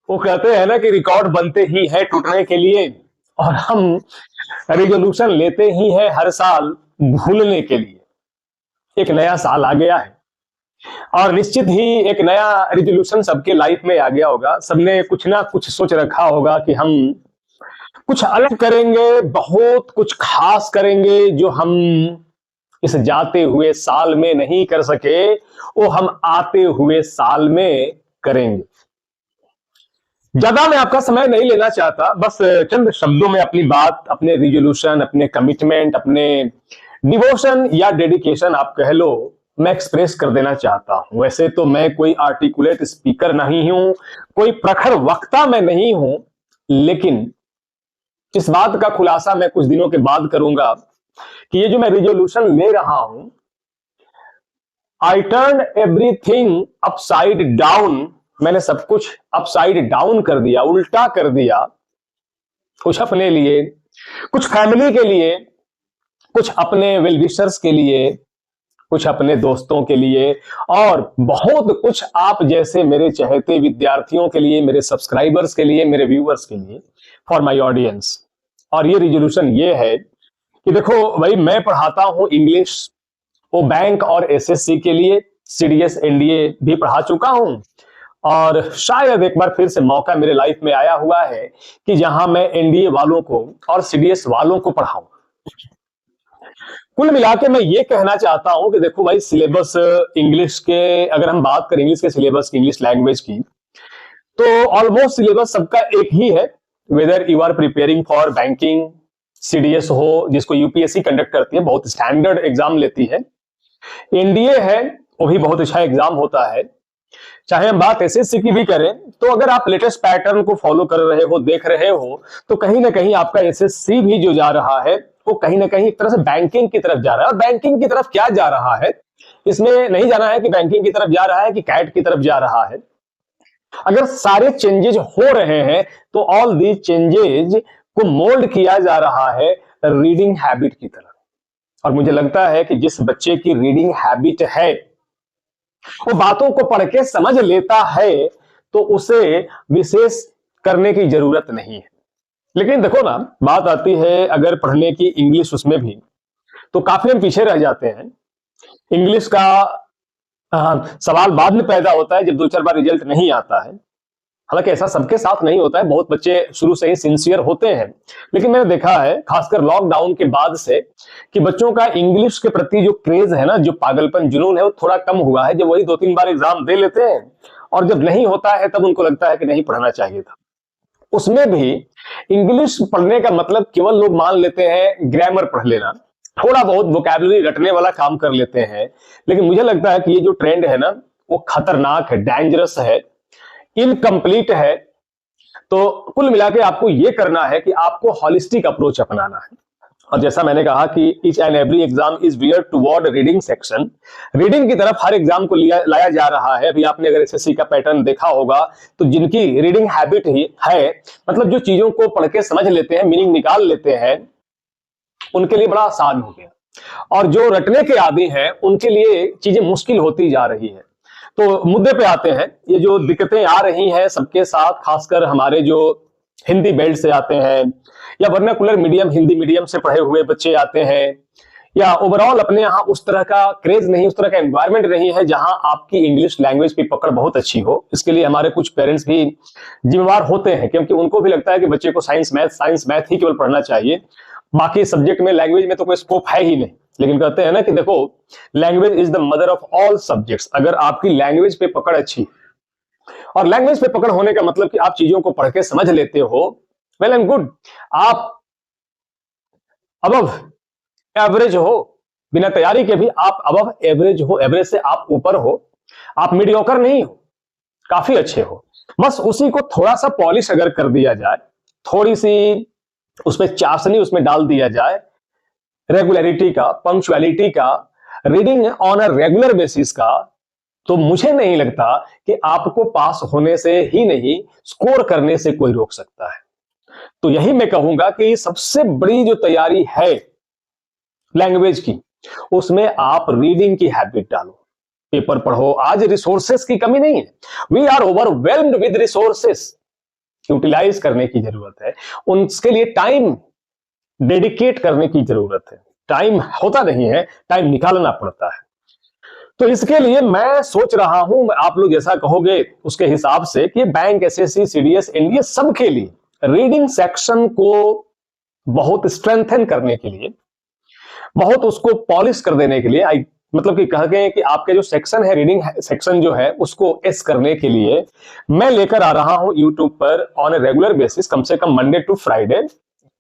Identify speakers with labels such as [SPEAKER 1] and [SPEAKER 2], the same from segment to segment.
[SPEAKER 1] वो कहते हैं ना कि रिकॉर्ड बनते ही है टूटने के लिए, और हम रिजोल्यूशन लेते ही हैं हर साल भूलने के लिए। एक नया साल आ गया है और निश्चित ही एक नया रिजोल्यूशन सबके लाइफ में आ गया होगा। सबने कुछ ना कुछ सोच रखा होगा कि हम कुछ अलग करेंगे, बहुत कुछ खास करेंगे जो हम इस जाते हुए साल में नहीं कर सके, वो हम आते हुए साल में करेंगे। ज्यादा मैं आपका समय नहीं लेना चाहता, बस चंद शब्दों में अपनी बात, अपने रिजोल्यूशन, अपने कमिटमेंट, अपने डिवोशन या डेडिकेशन आप कह लो, मैं एक्सप्रेस कर देना चाहता हूं। वैसे तो मैं कोई आर्टिकुलेट स्पीकर नहीं हूं, कोई प्रखर वक्ता मैं नहीं हूं, लेकिन इस बात का खुलासा मैं कुछ दिनों के बाद करूंगा कि ये जो मैं रिजोल्यूशन ले रहा हूं, I turn everything upside down, मैंने सब कुछ अपसाइड डाउन कर दिया, उल्टा कर दिया। कुछ अपने लिए, कुछ फैमिली के लिए, कुछ अपने वेल विशर्स के लिए, कुछ अपने दोस्तों के लिए, और बहुत कुछ आप जैसे मेरे चहेते विद्यार्थियों के लिए, मेरे सब्सक्राइबर्स के लिए, मेरे व्यूअर्स के लिए, फॉर माय ऑडियंस। और ये रिजोल्यूशन ये है कि देखो भाई, मैं पढ़ाता हूं इंग्लिश, वो बैंक और एसएससी के लिए, सीडीएस एनडीए भी पढ़ा चुका हूं, और शायद एक बार फिर से मौका मेरे लाइफ में आया हुआ है कि जहां मैं एनडीए वालों को और सीडीएस वालों को पढ़ाऊं। कुल मिला के मैं ये कहना चाहता हूं कि देखो भाई, सिलेबस इंग्लिश के, अगर हम बात करें इंग्लिश के सिलेबस की, इंग्लिश लैंग्वेज की, तो ऑलमोस्ट सिलेबस सबका एक ही है। Whether you are preparing for banking, CDS हो जिसको यूपीएससी कंडक्ट करती है, बहुत स्टैंडर्ड एग्जाम लेती है, एनडीए है वो भी बहुत अच्छा एग्जाम होता है, चाहे हम बात एसएससी की भी करें, तो अगर आप लेटेस्ट पैटर्न को फॉलो कर रहे हो, देख रहे हो, तो कहीं ना कहीं आपका एसएससी भी जो जा रहा है वो कहीं ना कहीं एक तरह से बैंकिंग की तरफ जा रहा है। और बैंकिंग की तरफ क्या जा रहा है, इसमें नहीं जाना है कि बैंकिंग की तरफ जा रहा है कि कैट की तरफ जा रहा है। अगर सारे चेंजेज हो रहे हैं तो ऑल दी चेंजेज को मोल्ड किया जा रहा है रीडिंग हैबिट की तरफ। और मुझे लगता है कि जिस बच्चे की रीडिंग हैबिट है, वो बातों को पढ़ के समझ लेता है, तो उसे विशेष करने की जरूरत नहीं है। लेकिन देखो ना, बात आती है अगर पढ़ने की इंग्लिश, उसमें भी तो काफी हम पीछे रह जाते हैं। इंग्लिश का सवाल बाद में पैदा होता है जब दो चार बार रिजल्ट नहीं आता है। हालांकि ऐसा सबके साथ नहीं होता है, बहुत बच्चे शुरू से ही सिंसियर होते हैं, लेकिन मैंने देखा है खासकर लॉकडाउन के बाद से कि बच्चों का इंग्लिश के प्रति जो क्रेज है ना, जो पागलपन, जुनून है, वो थोड़ा कम हुआ है। जब वही दो तीन बार एग्जाम दे लेते हैं और जब नहीं होता है तब उनको लगता है कि नहीं पढ़ना चाहिए था। उसमें भी इंग्लिश पढ़ने का मतलब केवल लोग मान लेते हैं ग्रामर पढ़ लेना, थोड़ा बहुत वोकैबुलरी रटने वाला काम कर लेते हैं। लेकिन मुझे लगता है कि ये जो ट्रेंड है ना, वो खतरनाक है, डेंजरस है, इनकम्प्लीट है। तो कुल मिला के आपको यह करना है कि आपको हॉलिस्टिक अप्रोच अपनाना है। और जैसा मैंने कहा कि each and every exam is weird toward reading section, reading की तरफ हर एग्जाम को लाया जा रहा है। अभी आपने अगर एसएससी का पैटर्न देखा होगा, तो जिनकी रीडिंग हैबिट ही है, मतलब जो चीजों को पढ़ के समझ लेते हैं, मीनिंग निकाल लेते हैं, उनके लिए बड़ा आसान हो गया। और जो रटने के आदी हैं, उनके लिए चीजें मुश्किल होती जा रही है। तो मुद्दे पे आते हैं, ये जो दिक्कतें आ रही हैं सबके साथ, खासकर हमारे जो हिंदी बेल्ट से आते हैं, या वर्नाकुलर मीडियम, हिंदी मीडियम से पढ़े हुए बच्चे आते हैं, या ओवरऑल अपने यहाँ उस तरह का क्रेज नहीं, उस तरह का एनवायरनमेंट नहीं है जहां आपकी इंग्लिश लैंग्वेज की पकड़ बहुत अच्छी हो। इसके लिए हमारे कुछ पेरेंट्स भी जिम्मेवार होते हैं, क्योंकि उनको भी लगता है कि बच्चे को साइंस मैथ ही केवल पढ़ना चाहिए, बाकी सब्जेक्ट में, लैंग्वेज में तो कोई स्कोप है ही नहीं। लेकिन कहते हैं ना कि देखो, language is the mother of all subjects. अगर आपकी लैंग्वेज पे पकड़ अच्छी, और लैंग्वेज पे पकड़ होने का मतलब कि आप चीजों को पढ़ के समझ लेते हो, वेल एंड गुड, आप अबव एवरेज हो, बिना तैयारी के भी आप अबव एवरेज हो, एवरेज से आप ऊपर हो, आप मीडियोकर नहीं हो, काफी अच्छे हो। बस उसी को थोड़ा सा पॉलिश अगर कर दिया जाए, थोड़ी सी उसमें चाशनी उसमें डाल दिया जाए, रेगुलरिटी का, पंक्चुअलिटी का, reading on a regular basis का, तो मुझे नहीं लगता कि आपको पास होने से ही नहीं, स्कोर करने से कोई रोक सकता है। तो यही मैं कहूंगा कि सबसे बड़ी जो तैयारी है लैंग्वेज की, उसमें आप रीडिंग की हैबिट डालो, पेपर पढ़ो। आज रिसोर्सेस की कमी नहीं है, we are overwhelmed with resources. Utilize करने की जरूरत है, उसके लिए टाइम डेडिकेट करने की जरूरत है। टाइम होता नहीं है, टाइम निकालना पड़ता है। तो इसके लिए मैं सोच रहा हूं, आप लोग जैसा कहोगे उसके हिसाब से, कि बैंक, एसएससी, सीडीएस, एनडीए सबके लिए रीडिंग सेक्शन को बहुत स्ट्रेंथन करने के लिए, बहुत उसको पॉलिश कर देने के लिए, मतलब कि कह गए कि आपके जो सेक्शन है, रीडिंग सेक्शन जो है, उसको एस करने के लिए मैं लेकर आ रहा हूं यूट्यूब पर ऑन ए रेगुलर बेसिस, कम से कम मंडे टू फ्राइडे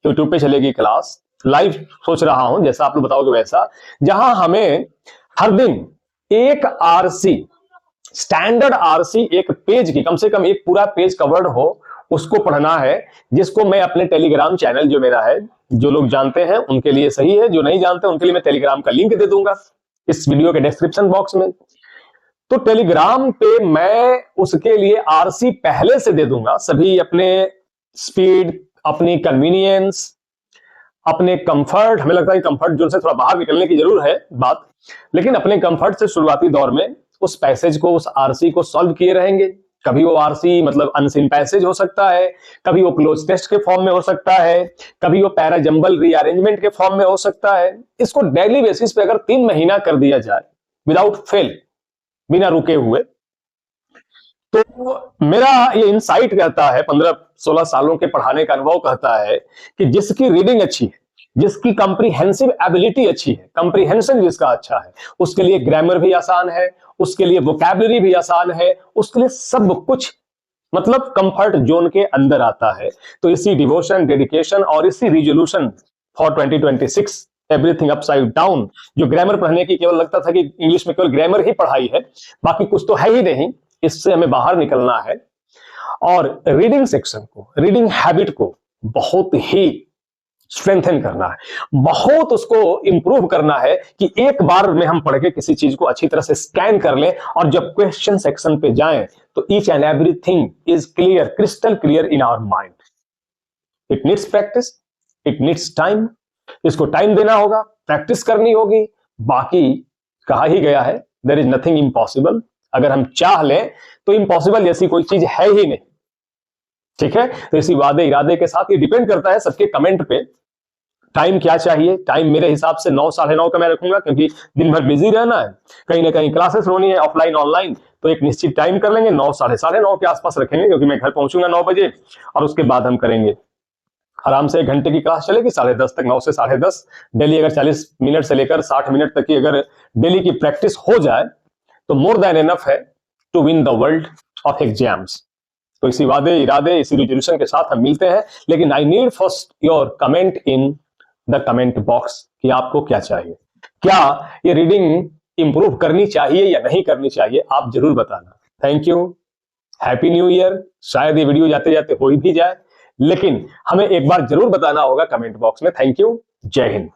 [SPEAKER 1] यूट्यूब पे चलेगी क्लास, लाइव सोच रहा हूं, जैसा आप लोग बताओगे वैसा, जहां हमें हर दिन एक आरसी, स्टैंडर्ड आरसी, एक पेज की, कम से कम एक पूरा पेज कवर्ड हो, उसको पढ़ना है, जिसको मैं अपने टेलीग्राम चैनल जो मेरा है, जो लोग जानते हैं उनके लिए सही है, जो नहीं जानते उनके लिए मैं टेलीग्राम का लिंक दे दूंगा इस वीडियो के डिस्क्रिप्शन बॉक्स में। तो टेलीग्राम पे मैं उसके लिए आरसी पहले से दे दूंगा, सभी अपने स्पीड, अपनी कन्वीनियंस, अपने कंफर्ट, हमें लगता है कंफर्ट जोन से थोड़ा बाहर निकलने की जरूर है बात, लेकिन अपने कंफर्ट से शुरुआती दौर में उस पैसेज को, उस आरसी को सॉल्व किए रहेंगे। कभी वो आरसी मतलब अनसीन पैसेज हो सकता है, कभी वो क्लोज टेस्ट के फॉर्म में हो सकता है, कभी वो पैरा जंबल रीअरेंजमेंट के फॉर्म में हो सकता है। इसको डेली बेसिस पे अगर 3 महीना कर दिया जाए विदाउट फेल, बिना रुके हुए, तो मेरा ये इंसाइट कहता है, 15-16 सालों के पढ़ाने का अनुभव कहता है कि जिसकी रीडिंग अच्छी है, जिसकी कंप्रीहेंसिव एबिलिटी अच्छी है, कंप्रीहेंशन जिसका अच्छा है, उसके लिए ग्रामर भी आसान है, उसके लिए वोकैबुलरी भी आसान है, उसके लिए सब कुछ मतलब कंफर्ट जोन के अंदर आता है। तो इसी डिवोशन, डेडिकेशन और इसी resolution for 2026 everything upside down, जो ग्रामर पढ़ने की केवल लगता था कि इंग्लिश में केवल ग्रामर ही पढ़ाई है, बाकी कुछ तो है ही नहीं, इससे हमें बाहर निकलना है और रीडिंग सेक्शन को, रीडिंग हैबिट को बहुत ही स्ट्रेंथन करना है, बहुत उसको इंप्रूव करना है कि एक बार में हम पढ़ के किसी चीज को अच्छी तरह से स्कैन कर लें और जब क्वेश्चन सेक्शन पे जाएं तो each and everything is clear, crystal clear in our mind. It needs practice, it needs time, इसको टाइम देना होगा, प्रैक्टिस करनी होगी। बाकी कहा ही गया है, देयर इज नथिंग इम्पॉसिबल। अगर हम चाह लें तो इम्पॉसिबल जैसी कोई चीज है ही नहीं, ठीक है। तो इसी वादे इरादे के साथ, ये डिपेंड करता है सबके कमेंट पे, टाइम क्या चाहिए। टाइम मेरे हिसाब से 9, 9:30 का मैं रखूंगा, क्योंकि दिन भर बिजी रहना है, कहीं ना कहीं क्लासेस होनी है, ऑफलाइन ऑनलाइन, तो एक निश्चित टाइम कर लेंगे, 9, 9:30 के आसपास रखेंगे, क्योंकि मैं घर पहुंचूंगा 9 बजे और उसके बाद हम करेंगे आराम से 1 घंटे की क्लास चलेगी 10:30 तक, 9 से 10:30 डेली। अगर 40 मिनट से लेकर 60 मिनट तक की अगर डेली की प्रैक्टिस हो जाए तो मोर देन एनफ है to win the world of exams. तो इसी वादे इरादे, इसी रिजोल्यूशन के साथ हम मिलते हैं, लेकिन I need first your comment in the comment box कि आपको क्या चाहिए, क्या ये रीडिंग इंप्रूव करनी चाहिए या नहीं करनी चाहिए, आप जरूर बताना। Thank you, happy new year. शायद ये वीडियो जाते जाते हो भी जाए, लेकिन हमें एक बार जरूर बताना होगा कमेंट बॉक्स में। थैंक यू, जय हिंद।